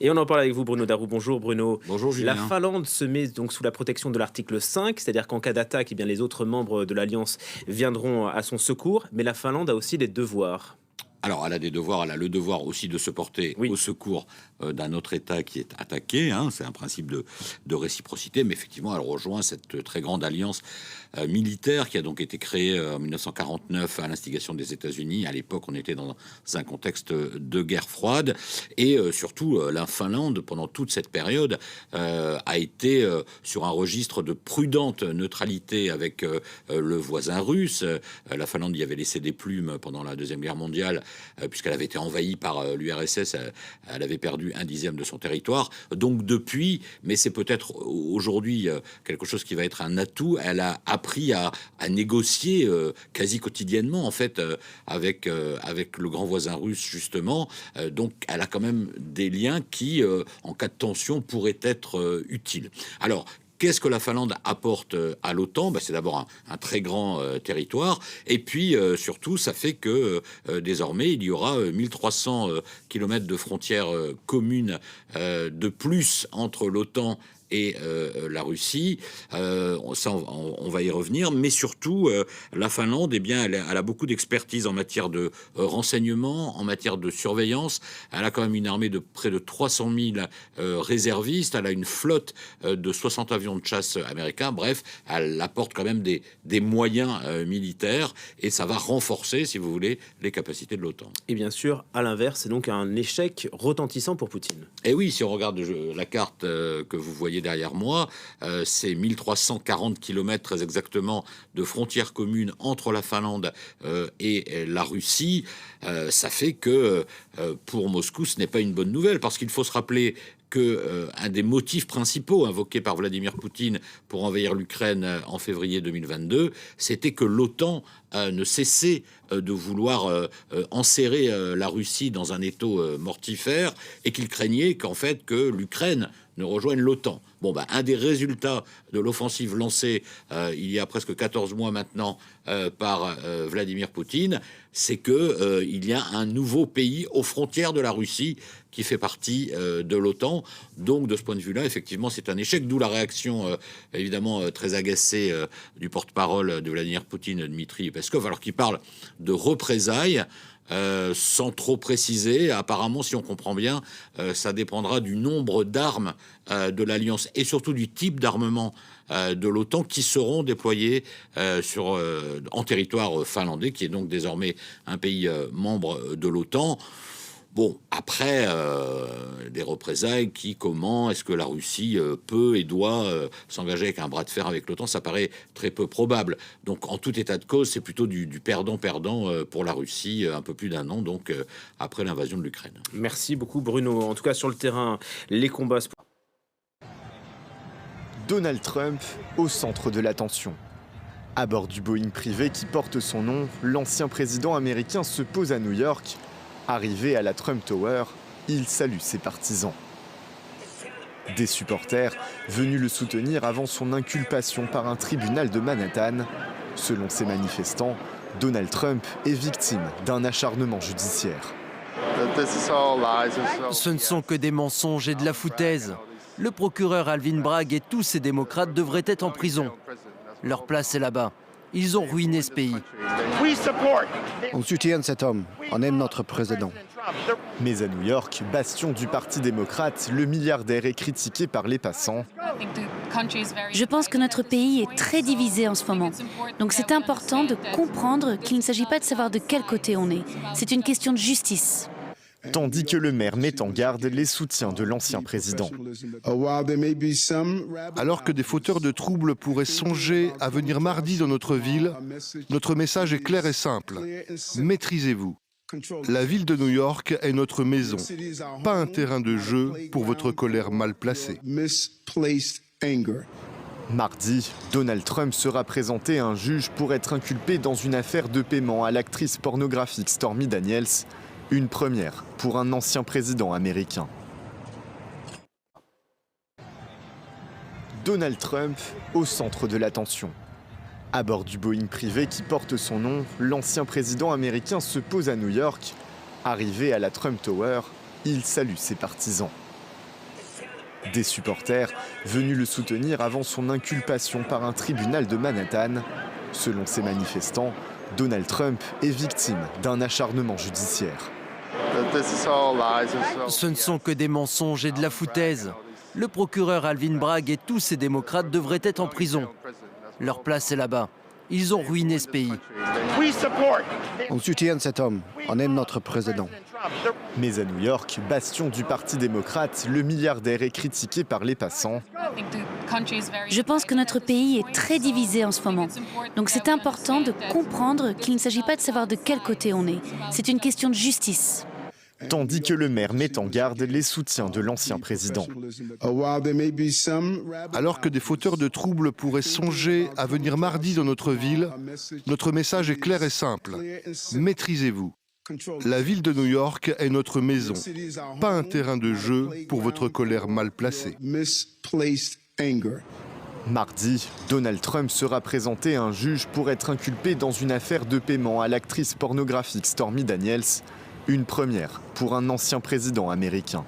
Et on en parle avec vous, Bruno Darroux. Bonjour Bruno. Bonjour La Julien. Finlande se met donc sous la protection de l'article 5, c'est-à-dire qu'en cas d'attaque, eh bien, les autres membres de l'Alliance viendront à son secours. Mais la Finlande a aussi des devoirs. Alors, elle a des devoirs, elle a le devoir aussi de se porter Oui. au secours d'un autre État qui est attaqué. C'est un principe de réciprocité, mais effectivement, elle rejoint cette très grande alliance militaire qui a donc été créée en 1949 à l'instigation des États-Unis. À l'époque, on était dans un contexte de guerre froide. Et surtout, la Finlande, pendant toute cette période, a été sur un registre de prudente neutralité avec le voisin russe. La Finlande y avait laissé des plumes pendant la Deuxième Guerre mondiale, puisqu'elle avait été envahie par l'URSS, elle avait perdu 1/10 de son territoire. Donc depuis, mais c'est peut-être aujourd'hui quelque chose qui va être un atout, elle a appris à négocier quasi quotidiennement en fait avec le grand voisin russe justement. Donc elle a quand même des liens qui, en cas de tension, pourraient être utiles. Alors, qu'est-ce que la Finlande apporte à l'OTAN? C'est d'abord un très grand territoire. Et puis, surtout, ça fait que désormais, il y aura 1300 kilomètres de frontières communes de plus entre l'OTAN et la Russie. Ça, on va y revenir. Mais surtout, la Finlande, eh bien, elle a beaucoup d'expertise en matière de renseignement, en matière de surveillance. Elle a quand même une armée de près de 300 000 réservistes. Elle a une flotte de 60 avions de chasse américains. Bref, elle apporte quand même des moyens militaires. Et ça va renforcer, si vous voulez, les capacités de l'OTAN. Et bien sûr, à l'inverse, c'est donc un échec retentissant pour Poutine. Et oui, si on regarde la carte que vous voyez derrière moi, c'est 1340 kilomètres très exactement de frontières communes entre la Finlande et la Russie. Ça fait que pour Moscou, ce n'est pas une bonne nouvelle, parce qu'il faut se rappeler que un des motifs principaux invoqués par Vladimir Poutine pour envahir l'Ukraine en février 2022, c'était que l'OTAN ne cessait de vouloir enserrer la Russie dans un étau mortifère, et qu'il craignait qu'en fait que l'Ukraine ne rejoigne l'OTAN. Un des résultats de l'offensive lancée il y a presque 14 mois maintenant par Vladimir Poutine, c'est que il y a un nouveau pays aux frontières de la Russie qui fait partie de l'OTAN. Donc, de ce point de vue-là, effectivement, c'est un échec, d'où la réaction évidemment très agacée du porte-parole de Vladimir Poutine, Dmitri Peskov, alors qu'il parle de représailles. Sans trop préciser, apparemment, si on comprend bien, ça dépendra du nombre d'armes de l'Alliance et surtout du type d'armement de l'OTAN qui seront déployés en territoire finlandais, qui est donc désormais un pays membre de l'OTAN. Après, des représailles comment est-ce que la Russie peut et doit s'engager avec un bras de fer avec l'OTAN, ça paraît très peu probable. Donc, en tout état de cause, c'est plutôt du perdant-perdant pour la Russie, un peu plus d'un an, donc après l'invasion de l'Ukraine. Merci beaucoup Bruno. En tout cas, sur le terrain, les combats... Donald Trump au centre de l'attention. À bord du Boeing privé qui porte son nom, l'ancien président américain se pose à New York. Arrivé à la Trump Tower, il salue ses partisans. Des supporters venus le soutenir avant son inculpation par un tribunal de Manhattan. Selon ces manifestants, Donald Trump est victime d'un acharnement judiciaire. Ce ne sont que des mensonges et de la foutaise. Le procureur Alvin Bragg et tous ces démocrates devraient être en prison. Leur place est là-bas. Ils ont ruiné ce pays. On soutient cet homme, on aime notre président. Mais à New York, bastion du Parti démocrate, le milliardaire est critiqué par les passants. Je pense que notre pays est très divisé en ce moment. Donc c'est important de comprendre qu'il ne s'agit pas de savoir de quel côté on est. C'est une question de justice. Tandis que le maire met en garde les soutiens de l'ancien président. Alors que des fauteurs de troubles pourraient songer à venir mardi dans notre ville, notre message est clair et simple. Maîtrisez-vous. La ville de New York est notre maison, pas un terrain de jeu pour votre colère mal placée. Mardi, Donald Trump sera présenté à un juge pour être inculpé dans une affaire de paiement à l'actrice pornographique Stormy Daniels. Une première pour un ancien président américain. Donald Trump au centre de l'attention. À bord du Boeing privé qui porte son nom, l'ancien président américain se pose à New York. Arrivé à la Trump Tower, il salue ses partisans. Des supporters venus le soutenir avant son inculpation par un tribunal de Manhattan. Selon ces manifestants, Donald Trump est victime d'un acharnement judiciaire. Ce ne sont que des mensonges et de la foutaise. Le procureur Alvin Bragg et tous ces démocrates devraient être en prison. Leur place est là-bas. Ils ont ruiné ce pays. On soutient cet homme. On aime notre président. Mais à New York, bastion du Parti démocrate, le milliardaire est critiqué par les passants. Je pense que notre pays est très divisé en ce moment. Donc c'est important de comprendre qu'il ne s'agit pas de savoir de quel côté on est. C'est une question de justice. Tandis que le maire met en garde les soutiens de l'ancien président. Alors que des fauteurs de troubles pourraient songer à venir mardi dans notre ville, notre message est clair et simple. Maîtrisez-vous. La ville de New York est notre maison, pas un terrain de jeu pour votre colère mal placée. Mardi, Donald Trump sera présenté à un juge pour être inculpé dans une affaire de paiement à l'actrice pornographique Stormy Daniels, une première pour un ancien président américain.